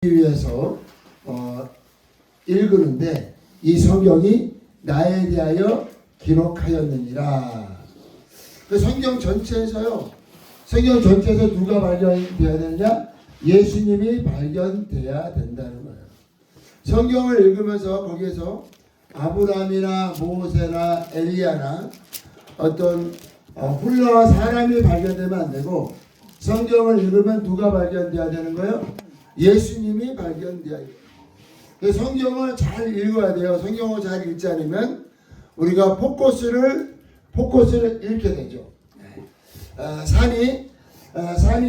위해서 읽으는데 이 성경이 나에 대하여 기록하였느니라. 그 성경 전체에서요. 성경 전체에서 누가 발견돼야 되느냐? 예수님이 발견돼야 된다는 거예요. 성경을 읽으면서 거기에서 아브라함이나 모세나 엘리야나 어떤 훌륭한 사람이 발견되면 안 되고, 성경을 읽으면 누가 발견돼야 되는 거예요? 예수님이 발견돼야 돼요. 성경을 잘 읽어야 돼요. 성경을 잘 읽지 않으면 우리가 포커스를 잃게 되죠. 산이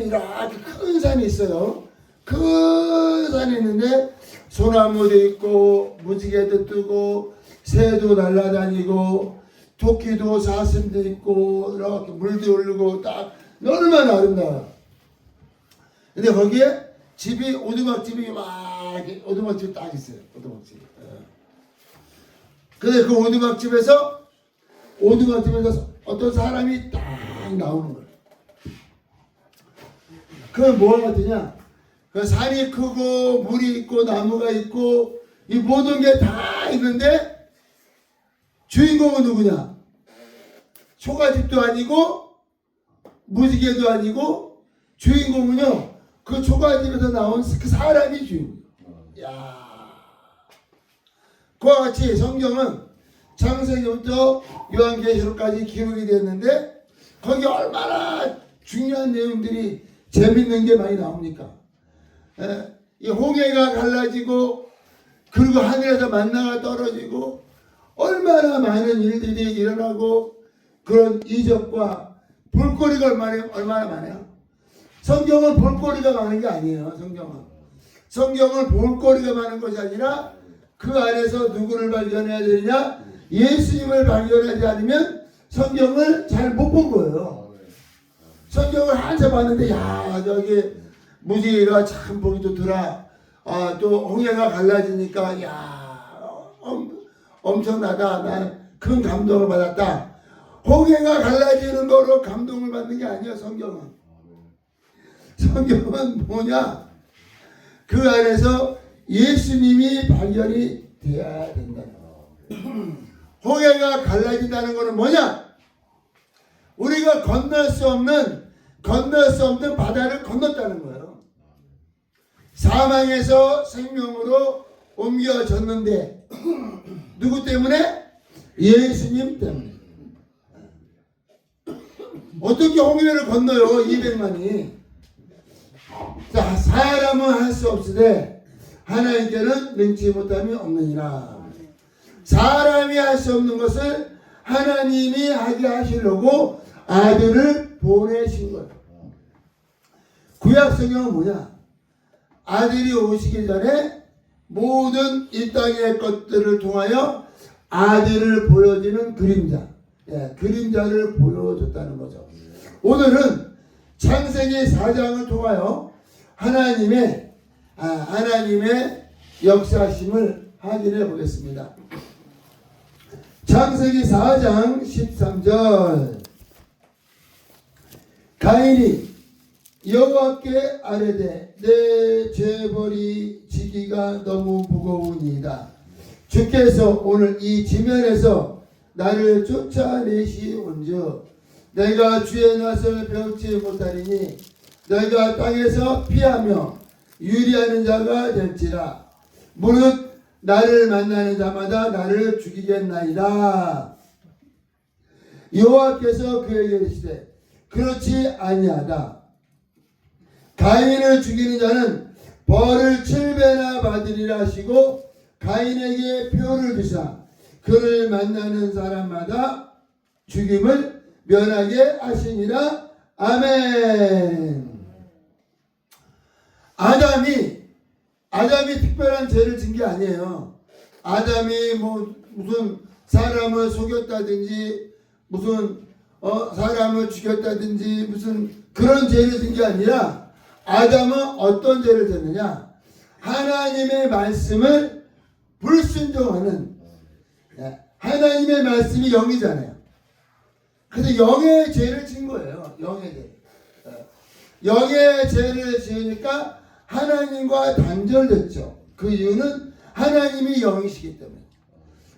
이렇게 큰 산이 있어요. 큰 산이 있는데 소나무도 있고 무지개도 뜨고 새도 날아다니고 토끼도 사슴도 있고 이렇게 물도 흐르고 딱 얼마나 아름다워요. 근데 거기에 집이 오두막집이 막 오두막집이 딱 있어요. 오두막집. 근데 그 오두막집에서 어떤 사람이 딱 나오는 거예요. 그건 뭐가 같으냐? 그 산이 크고 물이 있고 나무가 있고 이 모든 게 다 있는데 주인공은 누구냐? 초가집도 아니고 무지개도 아니고 주인공은요, 그 초가집에서 나온 그 사람이 주인공. 야, 그와 같이 성경은 창세기부터 요한계시록까지 기록이 됐는데 거기 얼마나 중요한 내용들이 재밌는 게 많이 나옵니까? 이 홍해가 갈라지고 그리고 하늘에서 만나가 떨어지고 얼마나 많은 일들이 일어나고 그런 이적과 볼거리가 얼마나 많아요. 성경은 볼거리가 많은 게 아니에요. 성경은 볼거리가 많은 것이 아니라 그 안에서 누구를 발견해야 되느냐? 예수님을 발견하지 않으면 성경을 잘 못 본 거예요. 성경을 한참 봤는데 야, 저기 무지개가 참 보기 좋더라. 또 홍해가 갈라지니까 야, 엄청나다. 나는 큰 감동을 받았다. 홍해가 갈라지는 거로 감동을 받는 게 아니야. 성경은 뭐냐? 그 안에서 예수님이 발견이 돼야 된다. 홍해가 갈라진다는 것은 뭐냐? 우리가 건널 수 없는 바다를 건넜다는 거예요. 사망에서 생명으로 옮겨졌는데 누구 때문에? 예수님 때문에. 어떻게 홍해를 건너요? 200만이. 자, 사람은 할 수 없으되 하나님께는 능치 못함이 없느니라. 사람이 할 수 없는 것을 하나님이 하게 하시려고 아들을 보내신 거예요. 구약 성경은 뭐냐? 아들이 오시기 전에 모든 이 땅의 것들을 통하여 아들을 보여주는 그림자, 그림자를 보여줬다는 거죠. 오늘은 창세기 4장을 통하여 하나님의 역사심을 확인해 보겠습니다. 창세기 4장 13절. 가인이 여호와께 아뢰되 내 죄벌이 지기가 너무 무거우니이다. 주께서 오늘 이 지면에서 나를 쫓아내시온즉 내가 주의 낯을 배우지 못하리니 내가 땅에서 피하며 유리하는 자가 될지라. 무릇 나를 만나는 자마다 나를 죽이겠나이다. 여호와께서 그에게 이르시되 그렇지 아니하다. 가인을 죽이는 자는 벌을 7배나 받으리라 하시고 가인에게 표를 주사 그를 만나는 사람마다 죽임을 면하게 하시니라. 아멘. 아담이 특별한 죄를 진 게 아니에요. 아담이 무슨 사람을 속였다든지 무슨 사람을 죽였다든지 무슨 그런 죄를 진 게 아니라 아담은 어떤 죄를 졌느냐? 하나님의 말씀을 불순종하는, 하나님의 말씀이 영이잖아요. 그래서 영의 죄를 진 거예요. 영의 죄를 지으니까 하나님과 단절됐죠. 그 이유는 하나님이 영이시기 때문에.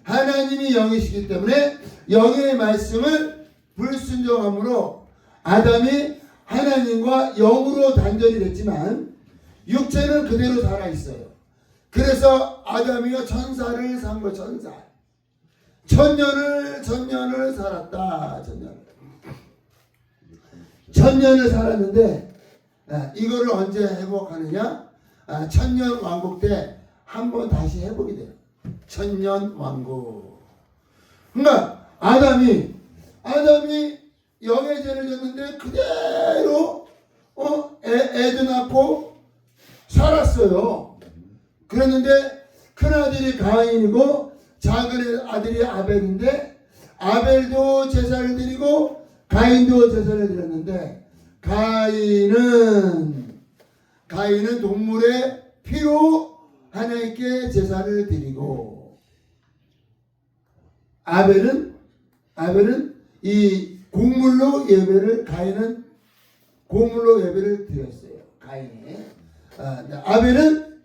하나님이 영이시기 때문에 영의 말씀을 불순종함으로 아담이 하나님과 영으로 단절이 됐지만 육체는 그대로 살아있어요. 그래서 아담이요 천사를 산 거, 천사. 천년을 살았다. 천년을 살았는데 이거를 언제 회복하느냐? 천년 왕국 때 한번 다시 회복이 돼요. 천년 왕국. 그러니까 아담이 영의 죄를 졌는데 그대로 애도 낳고 살았어요. 그랬는데 큰아들이 가인이고 작은 아들이 아벨인데 아벨도 제사를 드리고 가인도 제사를 드렸는데 가인은 동물의 피로 하나님께 제사를 드리고 아벨은 이 곡물로 예배를 가인은 곡물로 예배를 드렸어요. 가인이 아벨은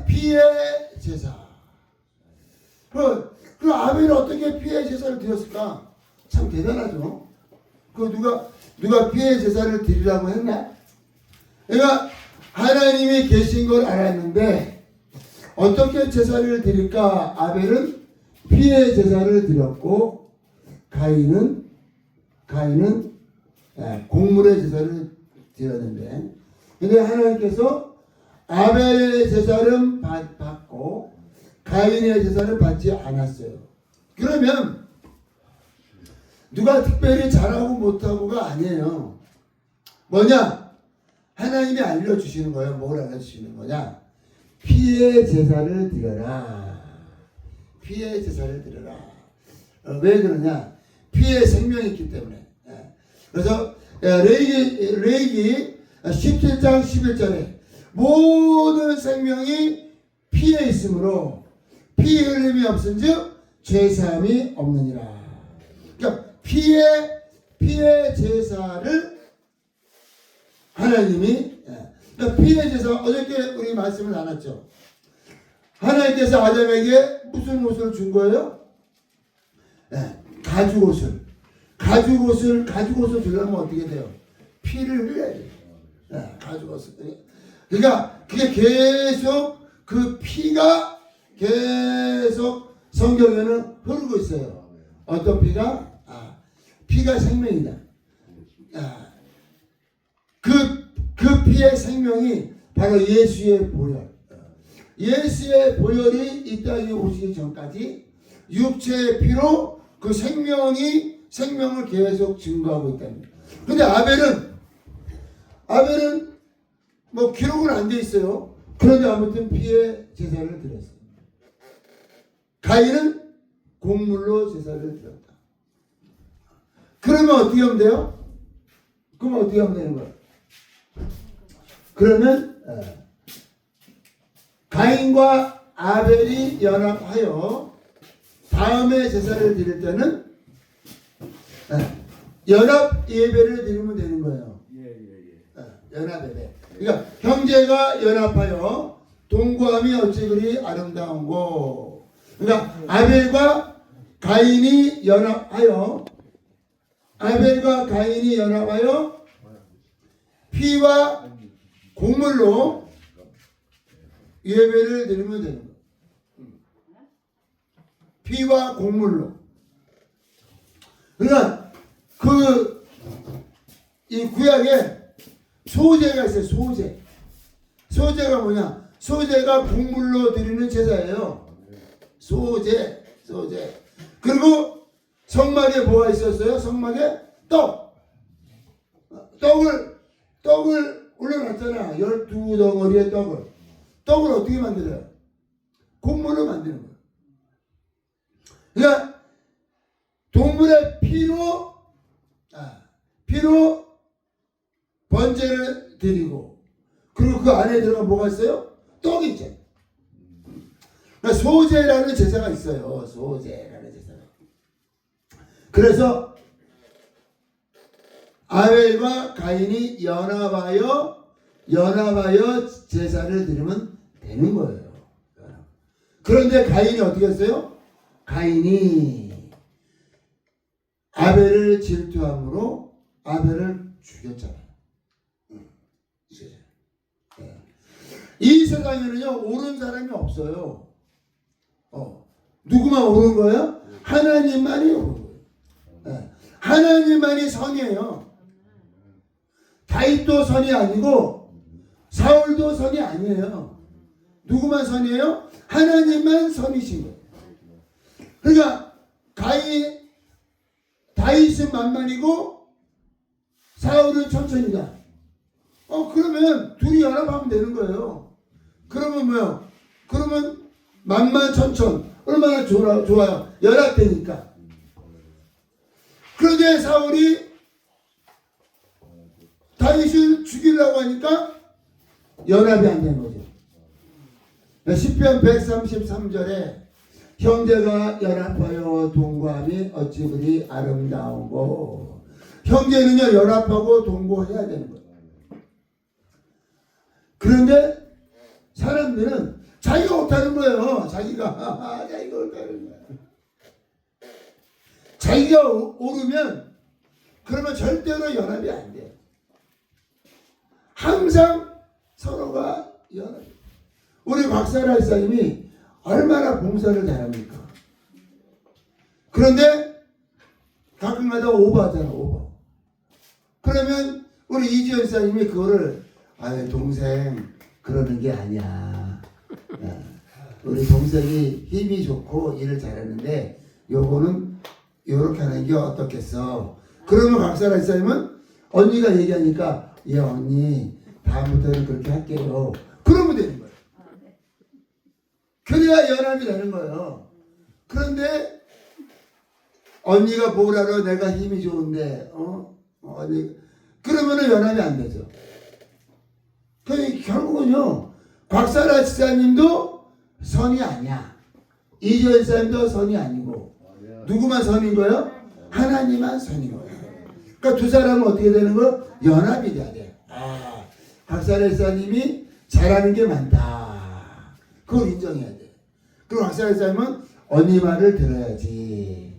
피의 제사. 그 아벨은 어떻게 피의 제사를 드렸을까? 참 대단하죠. 그 누가 피의 제사를 드리라고 했나? 그러니까 하나님이 계신 걸 알았는데 어떻게 제사를 드릴까? 아벨은 피의 제사를 드렸고 가인은 곡물의 제사를 드렸는데 근데 하나님께서 아벨의 제사는 받고 가인의 제사를 받지 않았어요. 그러면 누가 특별히 잘하고 못하고가 아니에요. 뭐냐? 하나님이 알려주시는 거예요. 뭘 알려주시는 거냐? 피의 제사를 드려라. 피의 제사를 드려라. 왜 그러냐? 피의 생명이 있기 때문에. 그래서 레위기 17장 11절에 모든 생명이 피에 있으므로 피 흘림이 없은즉 죄사함이 없느니라. 그러니까 피의 제사를 하나님이 그러니까 피의 제사 어저께 우리 말씀을 나눴죠. 하나님께서 아담에게 무슨 옷을 준 거예요? 가죽옷을 주려면 어떻게 돼요? 피를 흘려야 돼요. 가죽옷을. 그러니까 그게 계속 그 피가 계속 성경에는 흐르고 있어요. 어떤 피가? 피가 생명이다. 그 피의 생명이 바로 예수의 보혈. 예수의 보혈이 이 땅에 오시기 전까지 육체의 피로 그 생명을 계속 증거하고 있답니다. 근데 아벨은 뭐 기록은 안 돼 있어요. 그런데 아무튼 피의 제사를 드렸어요. 가인은 곡물로 제사를 드렸다. 그러면 어떻게 하면 돼요? 그러면 어떻게 하면 되는 거야? 그러면 가인과 아벨이 연합하여 다음에 제사를 드릴 때는 연합 예배를 드리면 되는 거예요. 연합 예배. 그러니까 형제가 연합하여 동거함이 어찌 그리 아름다운고. 그러니까 아벨과 가인이 연합하여 피와 곡물로 예배를 드리면 되는 거예요. 피와 곡물로. 그러니까 이 구약에 소제가 있어요. 소제가 뭐냐? 소제가 곡물로 드리는 제사예요. 소제. 그리고 성막에 뭐가 있었어요? 성막에 떡을 올려놨잖아. 12덩어리의 떡을 어떻게 만들어요? 곡물로 만드는 거예요. 그러니까 동물의 피로 번제를 드리고 그리고 그 안에 들어가 뭐가 있어요? 떡이 있죠. 그러니까 소제라는 제사가 있어요. 소제라는 제사가. 그래서 아벨과 가인이 연합하여 연합하여 제사를 드리면 되는 거예요. 그런데 가인이 어떻게 했어요? 가인이 아벨을 질투함으로 아벨을 죽였잖아요. 이 세상에는요 옳은 사람이 없어요. 누구만 옳은 거예요? 하나님만이 옳은 거예요. 하나님만이 선이에요. 다윗도 선이 아니고 사울도 선이 아니에요. 누구만 선이에요? 하나님만 선이신 거예요. 그러니까 다윗은 만만이고 사울은 천천히다. 그러면 둘이 연합하면 되는 거예요. 그러면 뭐요? 그러면 만만천천 얼마나 좋아요. 연합되니까. 그런데 사울이 다윗을 죽이려고 하니까 연합이 안 된 거죠. 시편 133절에 형제가 연합하여 동거함이 어찌 그리 아름다운고. 형제는요 연합하고 동거해야 되는 거예요. 그런데 사람들은 자기가 옳다는 거예요. 자기가 옳다는 거예요. 자기가 옳으면 그러면 절대로 연합이 안 돼요. 항상 서로가 연합. 우리 박사라 일사님이 얼마나 봉사를 잘합니까? 그런데 가끔가다 오버하잖아. 오버. 그러면 우리 이지연 사님이 그거를 동생 그러는 게 아니야. 우리 동생이 힘이 좋고 일을 잘하는데 요거는 요렇게 하는 게 어떻겠어. 그러면 박사라 일사님은 언니가 얘기하니까 예 언니 다음부터는 그렇게 할게요. 그러면 되는 거예요. 그래야 연합이 되는 거예요. 그런데 언니가 뭐라로 내가 힘이 좋은데 언니 그러면은 연합이 안 되죠. 결국은요 박사라 지사님도 선이 아니야. 이지연 지사님도 선이 아니고 누구만 선인 거예요? 하나님만 선인 거예요. 그러니까 두 사람은 어떻게 되는 거예요? 연합이 돼야 돼. 박사라 지사님이 잘하는 게 많다. 그걸 인정해야 돼. 그리고 박사라 지사님은 언니 말을 들어야지.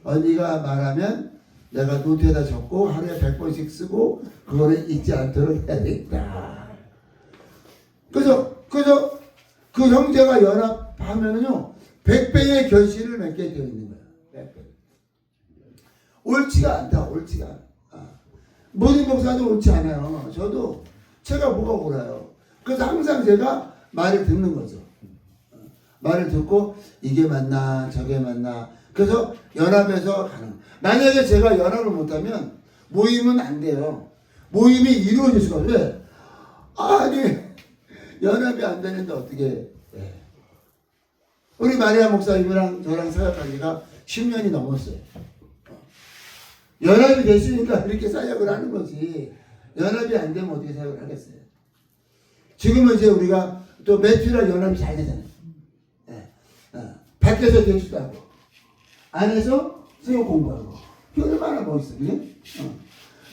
언니가 말하면 내가 노트에다 적고 하루에 100번씩 쓰고 그거를 잊지 않도록 해야 되겠다. 그래서 그 형제가 연합하면은요 100배의 결실을 맺게 되어 있는 거예요. 100배. 옳지가 않다. 옳지가 않아. 모든 목사도 옳지 않아요. 저도 제가 뭐가 옳아요. 그래서 항상 제가 말을 듣는 거죠. 말을 듣고 이게 맞나 저게 맞나. 그래서 연합해서 가는. 만약에 제가 연합을 못하면 모임은 안 돼요. 모임이 이루어질 수가 없어요. 왜? 아니 연합이 안 되는데 어떻게 해. 우리 마리아 목사님이랑 저랑 사역한 지가 10년이 넘었어요. 연합이 됐으니까 이렇게 사역을 하는 거지. 연합이 안 되면 어떻게 사역을 하겠어요. 지금은 이제 우리가 또 매주랑 연합이 잘 되잖아요. 밖에서 대주도 하고 안에서 수요 공부하고 얼마나 멋있어. 그지?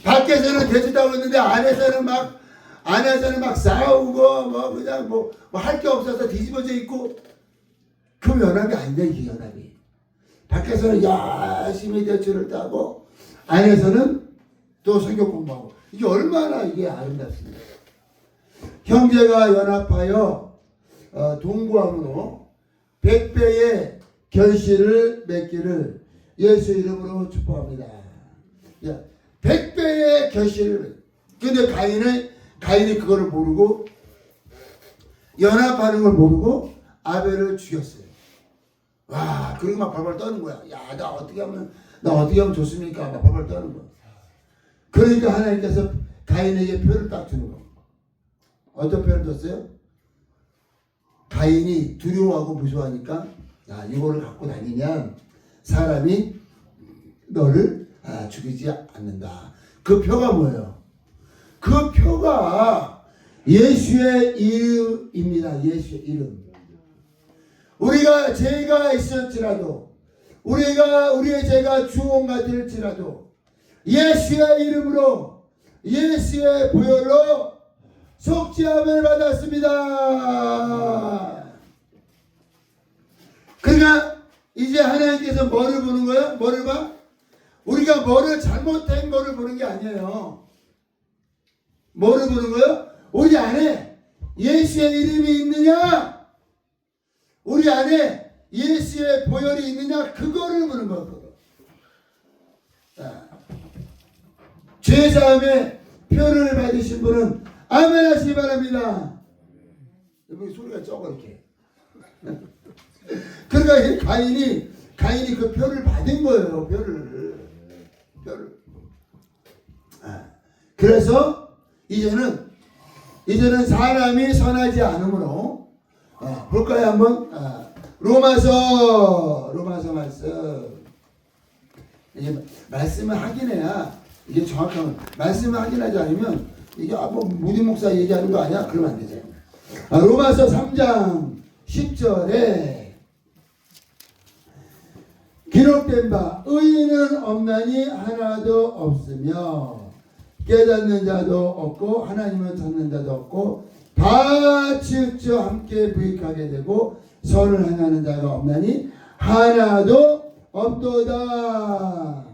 밖에서는 대주도 하고 있는데 안에서는 막 싸우고 그냥 뭐 할 게 없어서 뒤집어져 있고. 그럼 연합이 안 돼. 이게 연합이. 밖에서는 열심히 대출을 따고 안에서는 또 성경 공부하고. 이게 얼마나 이게 아름답습니다. 형제가 연합하여 동거함으로 100배의 결실을 맺기를 예수 이름으로 축복합니다. 100배의 결실을. 근데 가인이 그거를 모르고 연합하는 걸 모르고 아벨을 죽였어요. 와, 그리고 막 벌벌 떠는 거야. 야, 나 어떻게 하면 좋습니까? 막 벌벌 떠는 거야. 그러니까 하나님께서 가인에게 표를 딱 주는 거. 어떤 표를 줬어요? 가인이 두려워하고 무서워하니까 야, 이거를 갖고 다니면 사람이 너를 죽이지 않는다. 그 표가 뭐예요? 그 표가 예수의 이름입니다. 예수의 이름. 우리가 죄가 있을지라도 우리의 죄가 주홍 같을지라도 예수의 이름으로 예수의 보혈로 속죄함을 받았습니다. 그러니까 이제 하나님께서 뭐를 보는 거예요? 뭐를 봐? 우리가 뭐를 잘못된 거를 보는 게 아니에요. 뭐를 보는 거예요? 우리 안에 예수의 이름이 있느냐? 우리 안에 예수의 보혈이 있느냐? 그거를 보는 거예요. 죄사함의 표를 받으신 분은 아멘 하시기 바랍니다. 여기 소리가 적어 이렇게. 그러니까 가인이 그 표를 받은 거예요. 표를. 그래서 이제는 사람이 선하지 않으므로 볼까요 한번? 로마서 말씀. 이게 말씀을 확인해야 이게 정확한 말씀을 확인하지 않으면 이게 뭐 무디 목사 얘기하는 거 아니야? 그러면 안 되죠. 로마서 3장 10절에 기록된 바 의인은 없나니 하나도 없으며 깨닫는 자도 없고 하나님을 찾는 자도 없고 다 치우쳐 함께 부익하게 되고 선을 행하는 자가 없나니 하나도 없도다.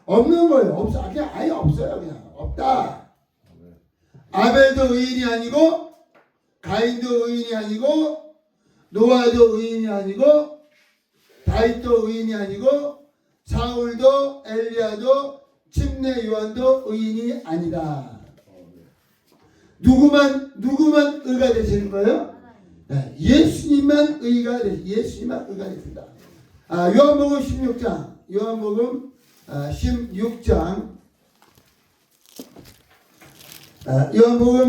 없는 거예요. 없어. 그냥 아예 없어요. 그냥 없다. 아벨도 의인이 아니고 가인도 의인이 아니고 노아도 의인이 아니고 다윗도 의인이 아니고 사울도 엘리야도 침례 요한도 의인이 아니다. 누구만 의가 되시는 거예요? 네, 예수님만 의가 되신다. 요한복음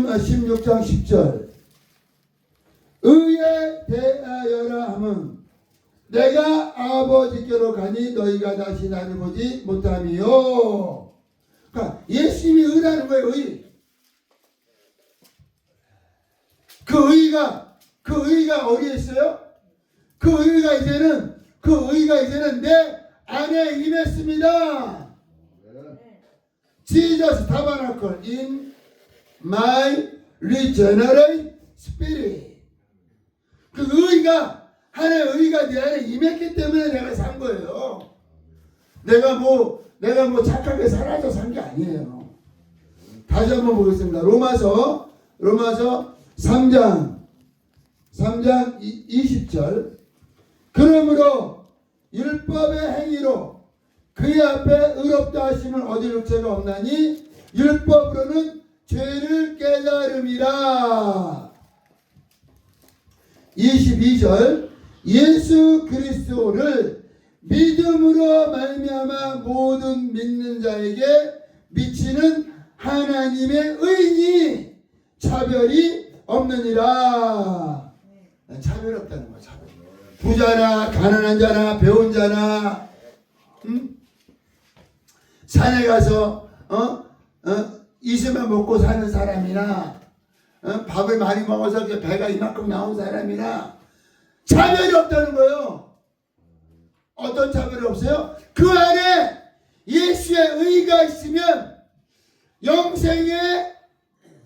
16장 10절 의에 대하여라 함은 내가 아버지께로 가니 너희가 다시 나를 보지 못함이요. 그러니까 예수님이 의라는 거예요. 의. 그 의가 어디에 있어요? 그 의가 이제는 내 안에 임했습니다. Jesus tabernacle in my regenerate spirit. 그 의가 하나의 의가 내 안에 임했기 때문에 내가 산 거예요. 내가 뭐 착하게 살아서 산 게 아니에요. 다시 한번 보겠습니다. 로마서 3장 20절 그러므로 율법의 행위로 그의 앞에 의롭다 하심을 얻을 죄가 없나니 율법으로는 죄를 깨달음이라. 22절 예수 그리스도를 믿음으로 말미암아 모든 믿는 자에게 미치는 하나님의 의인이 차별이 없느니라. 차별이 없다는 거야. 차별. 부자나 가난한 자나 배운 자나 산에 가서 이슬만 먹고 사는 사람이나 밥을 많이 먹어서 배가 이만큼 나온 사람이나 차별이 없다는 거예요. 어떤 차별이 없어요? 그 안에 예수의 의가 있으면 영생의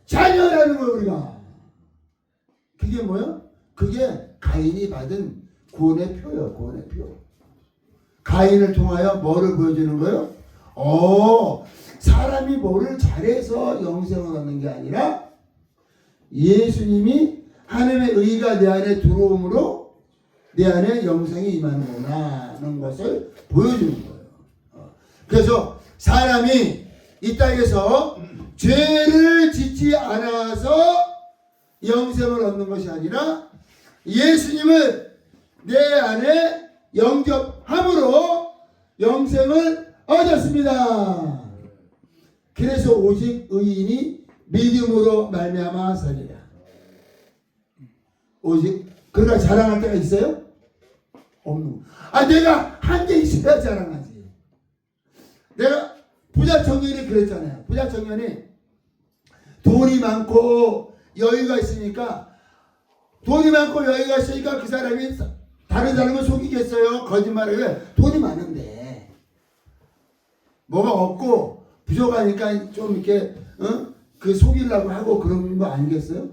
자녀라는 거예요. 우리가 그게 뭐예요? 그게 가인이 받은 구원의 표예요. 구원의 표. 가인을 통하여 뭐를 보여주는 거예요? 사람이 뭐를 잘해서 영생을 얻는 게 아니라 예수님이 하나님의 의가 내 안에 들어옴으로 내 안에 영생이 임하는구나 하는 것을 보여주는 거예요. 그래서 사람이 이 땅에서 죄를 짓지 않아서 영생을 얻는 것이 아니라 예수님을 내 안에 영접함으로 영생을 얻었습니다. 그래서 오직 의인이 믿음으로 말미암아 살리라. 오직 그러나 자랑할 때가 있어요? 없는. 내가 한 게 있어야 자랑하지. 내가 부자 청년이 그랬잖아요. 부자 청년이 돈이 많고 여유가 있으니까 그 사람이 다른 사람을 속이겠어요? 거짓말을 해. 돈이 많은데 뭐가 없고 부족하니까 좀 이렇게 그 속이려고 하고 그런 거 아니겠어요?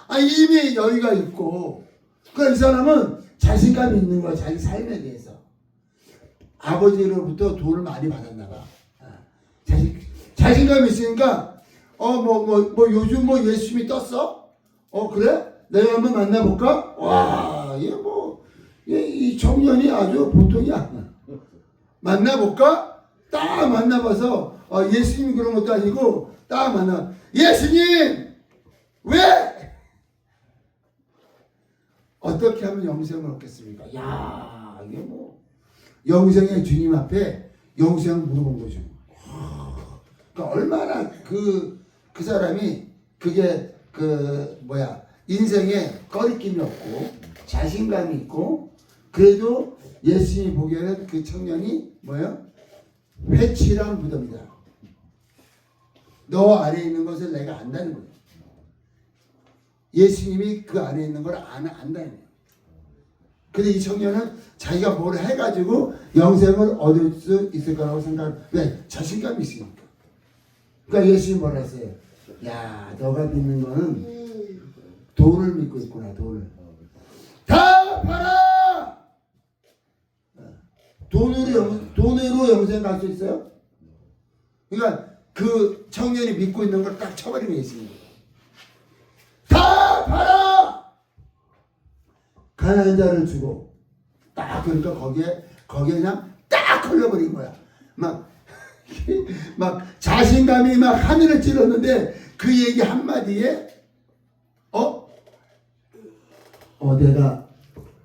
아, 이미 여유가 있고, 그러니까 이 사람은 자신감이 있는 거야, 자기 삶에 대해서. 아버지로부터 돈을 많이 받았나 봐. 자신감이 있으니까, 요즘 뭐 예수님이 떴어? 그래? 내가 한번 만나볼까? 와, 이 청년이 아주 보통이 아니야. 만나볼까? 딱 만나봐서, 예수님이 그런 것도 아니고, 딱 만나. 예수님! 왜? 어떻게 하면 영생을 얻겠습니까? 야, 이게 뭐, 영생의 주님 앞에 영생을 물어본 거죠. 그러니까 얼마나 그 사람이 그게 인생에 꺼리낌이 없고 자신감이 있고 그래도 예수님이 보기에는 그 청년이 회칠한 무덤이다. 너 안에 있는 것을 내가 안다는 거예요. 예수님이 그 안에 있는 걸 안다는 거예요. 근데 이 청년은 자기가 뭘 해가지고 영생을 얻을 수 있을 거라고 생각을. 왜? 자신감이 있으니까. 그러니까 예수님이 뭐라 했어요? 야, 너가 믿는 거는 돈을 믿고 있구나. 돈을 다 팔아. 돈으로 영생 갈 수 있어요? 그러니까 그 청년이 믿고 있는 걸 딱 쳐버리는 예수님. 다 팔아. 가난한 자를 주고 딱 그러니까 거기에 그냥 딱 걸려버린 거야. 막 자신감이 막 하늘을 찔렀는데 그 얘기 한마디에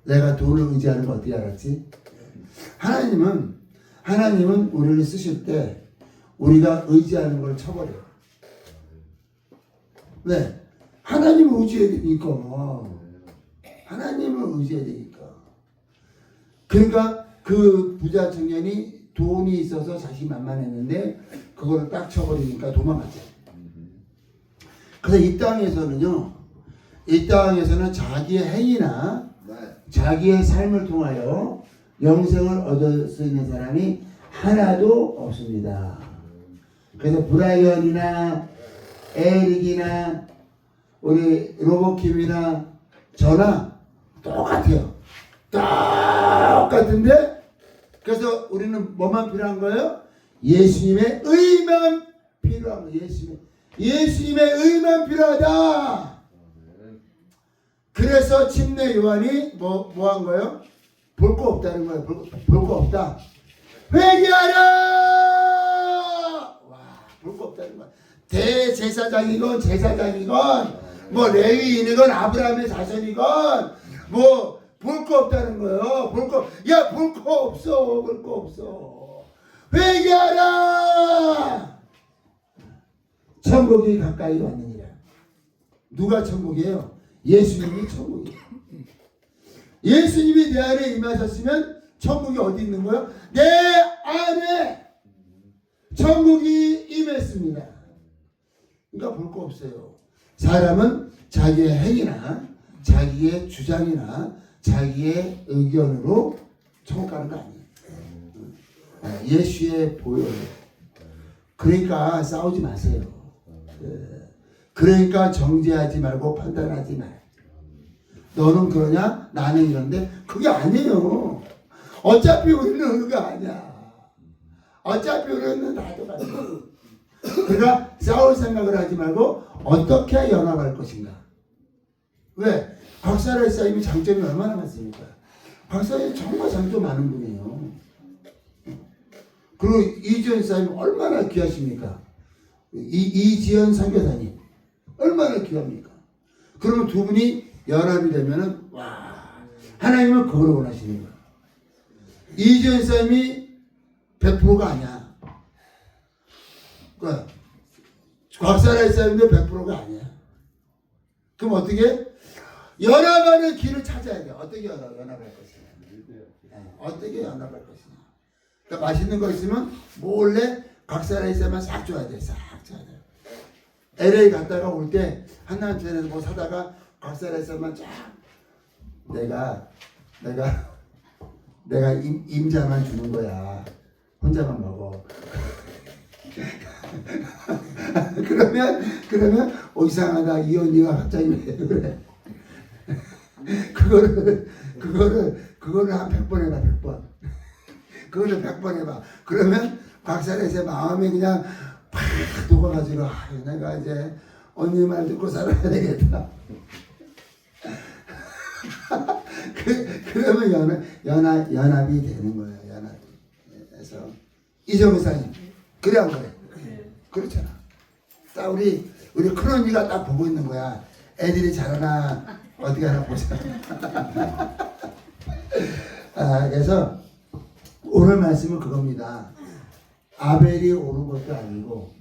내가 돈을 의지하는 거 어떻게 알았지? 하나님은 우리를 쓰실 때 우리가 의지하는 걸 쳐버려. 왜? 하나님을 의지해야 되니까. 하나님을 의지해야 되니까. 그러니까 그 부자 청년이 돈이 있어서 자신만만했는데 그거를 딱 쳐버리니까 도망갔죠. 그래서 이 땅에서는 자기의 행위나 자기의 삶을 통하여 영생을 얻을 수 있는 사람이 하나도 없습니다. 그래서 브라이언이나 에릭이나 우리 로버킴이나 저나 똑같아요. 똑같은데 그래서 우리는 뭐만 필요한 거예요? 예수님의 의만 필요한 거예요. 예수님의 의만 필요하다. 그래서 침례 요한이 뭐 한 거예요? 볼 거 없다는 거예요. 볼 거 없다. 회개하라. 와, 볼 거 없다는 거야. 대제사장이건 제사장이건 뭐 레위인이건 아브라함의 자손이건 뭐 볼 거 없다는 거예요. 볼 거 없어. 볼 거 없어. 회개하라. 천국이 가까이 왔느니라. 누가 천국이에요? 예수님이 천국이에요. 예수님이 내 안에 임하셨으면 천국이 어디 있는 거예요? 내 안에 천국이 임했습니다. 그러니까 볼 거 없어요. 사람은 자기의 행위나 자기의 주장이나 자기의 의견으로 천국 가는 거 아니에요. 예수의 보혈. 그러니까 싸우지 마세요. 그러니까 정죄하지 말고 판단하지 마. 너는 그러냐? 나는 이런데 그게 아니에요. 어차피 우리는 그거 아니야. 어차피 우리는 다 똑같아. 그러니까 싸울 생각을 하지 말고 어떻게 연합할 것인가. 왜? 박사라 사님이 장점이 얼마나 많습니까? 박사님 정말 장점 많은 분이에요. 그리고 이지연 사님 얼마나 귀하십니까? 이지연 선교사님 얼마나 귀합니까? 그러면 두 분이 연합이 되면은 하나님은 그걸 원하시는 거야. 이지연 사님이 100%가 아니야. 박사라 사님도 100%가 아니야. 그럼 어떻게? 연합하는 길을 찾아야 돼. 어떻게 연합할 것이냐. 어떻게 연합할 것이냐. 그러니까 맛있는 거 있으면 몰래 각사라 있으면 싹 줘야 돼. 싹 줘야 돼. LA 갔다가 올 때 한남천에서 뭐 사다가 각사라 있으면 쫙 내가 임자만 주는 거야. 혼자만 먹어. 그러면 이상하다. 이 언니가 갑자기 왜 그래? 그거를 한 100번 해봐. 100번. 그거를 100번 해봐. 그러면 박사렛의 마음이 그냥 팍 녹아가지고 내가 이제 언니 말 듣고 살아야 되겠다. 그러면 연합이 되는 거예요. 연합이. 그래서 이정사님 그래 안 그래? 그렇잖아. 딱 우리 큰언니가 딱 보고 있는 거야. 애들이 잘하나 어떻게 하나 보자. 그래서 오늘 말씀은 그겁니다. 아벨이 옳은 것도 아니고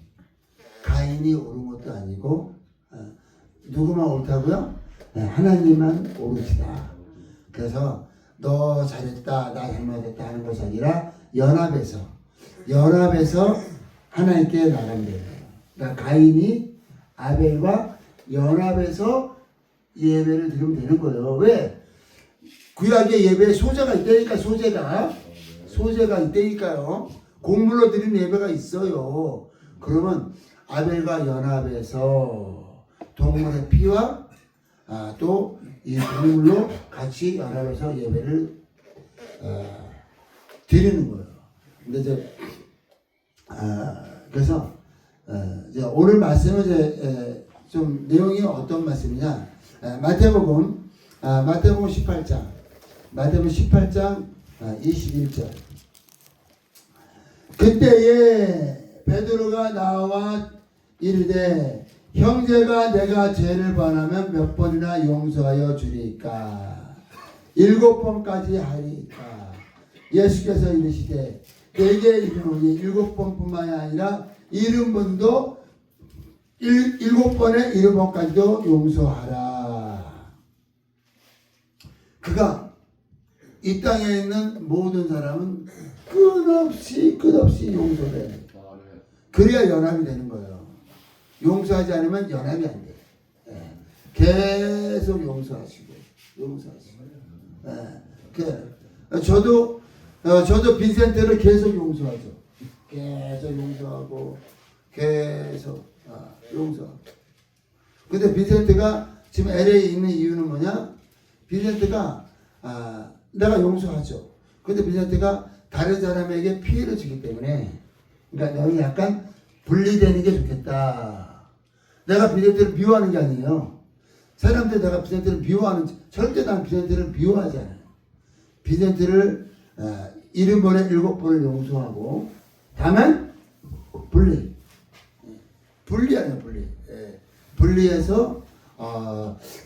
가인이 옳은 것도 아니고 누구만 옳다고요? 하나님만 옳으시다. 그래서 너 잘했다 나 잘못했다 하는 것이 아니라 연합해서 하나님께 나가면 돼요. 그러니까 가인이 아벨과 연합해서 예배를 드리면 되는 거예요. 왜? 구약의 예배에 소재가 있다니까. 소재가 있다니까요. 곡물로 드린 예배가 있어요. 그러면 아벨과 연합해서 동물의 피와 또 이 동물로 같이 연합해서 예배를 드리는 거예요. 근데 이제 그래서 이제 오늘 말씀은 이제 좀 내용이 어떤 말씀이냐? 마태복음 18장 21절. 그때에 베드로가 나와 이르되 형제가 내가 죄를 범하면 몇 번이나 용서하여 주리까? 7번까지 하리까? 예수께서 이르시되 내게 이르노니 7번뿐만이 아니라 70번도 7번에 70번까지도 용서하라. 그가 이 땅에 있는 모든 사람은 끝없이 용서를 해. 그래야 연합이 되는 거예요. 용서하지 않으면 연합이 안 돼. 계속 용서하시고. 저도 빈센트를 계속 용서하죠. 계속 용서하고 용서하고. 근데 빈센트가 지금 LA에 있는 이유는 뭐냐? 빈센트가 내가 용서하죠. 근데 빈센트가 다른 사람에게 피해를 주기 때문에, 그러니까 너는 약간 분리되는 게 좋겠다. 내가 빈센트를 미워하는 게 아니에요. 사람들 내가 빈센트를 미워하는지, 절대 난 빈센트를 미워하지 않아요. 빈센트를 70번에 7번을 용서하고, 다만 분리하는 분리. 분리해서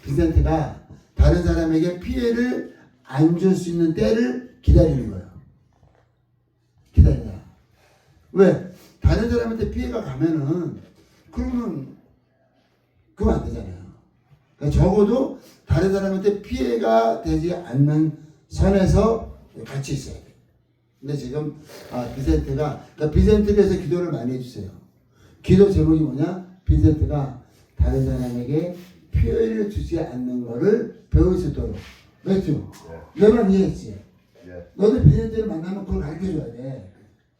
빈센트가 다른 사람에게 피해를 안 줄 수 있는 때를 기다리는 거예요. 기다리다. 왜? 다른 사람한테 피해가 가면은 그러면 안 되잖아요. 그러니까 적어도 다른 사람한테 피해가 되지 않는 선에서 같이 있어야 돼. 근데 지금 빈센트에서 기도를 많이 해주세요. 기도 제목이 뭐냐? 빈센트가 다른 사람에게 피해를 주지 않는 거를 배울 수 있도록. 맞죠? 내 말 이해했지? 너도 빈센트를 만나면 그걸 가르쳐줘야 돼.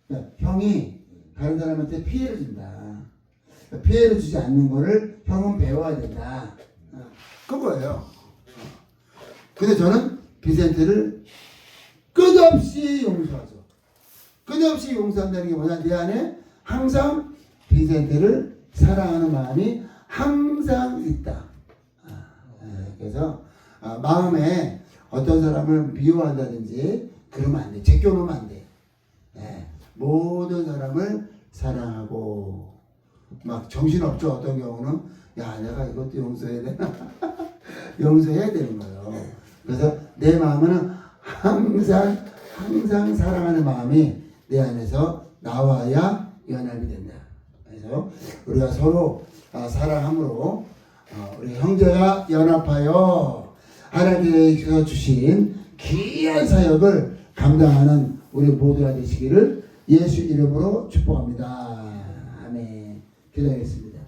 그러니까 형이 다른 사람한테 피해를 준다. 피해를 주지 않는 거를 형은 배워야 된다. 그거예요. 근데 저는 빈센트를 끝없이 용서하죠. 끝없이 용서한다는 게 뭐냐? 내 안에 항상 빈센트를 사랑하는 마음이 항상 있다. 그래서 마음에 어떤 사람을 미워한다든지 그러면 안 돼. 제껴놓으면 안 돼. 모든 사람을 사랑하고 막 정신없죠. 어떤 경우는 야 내가 이것도 용서해야 되나? 용서해야 되는 거예요. 그래서 내 마음은 항상 사랑하는 마음이 내 안에서 나와야 연합이 된다. 그래서 우리가 서로 사랑함으로 우리 형제가 연합하여 하나님께서 주신 귀한 사역을 감당하는 우리 모두가 되시기를 예수 이름으로 축복합니다. 아멘. 기도하겠습니다.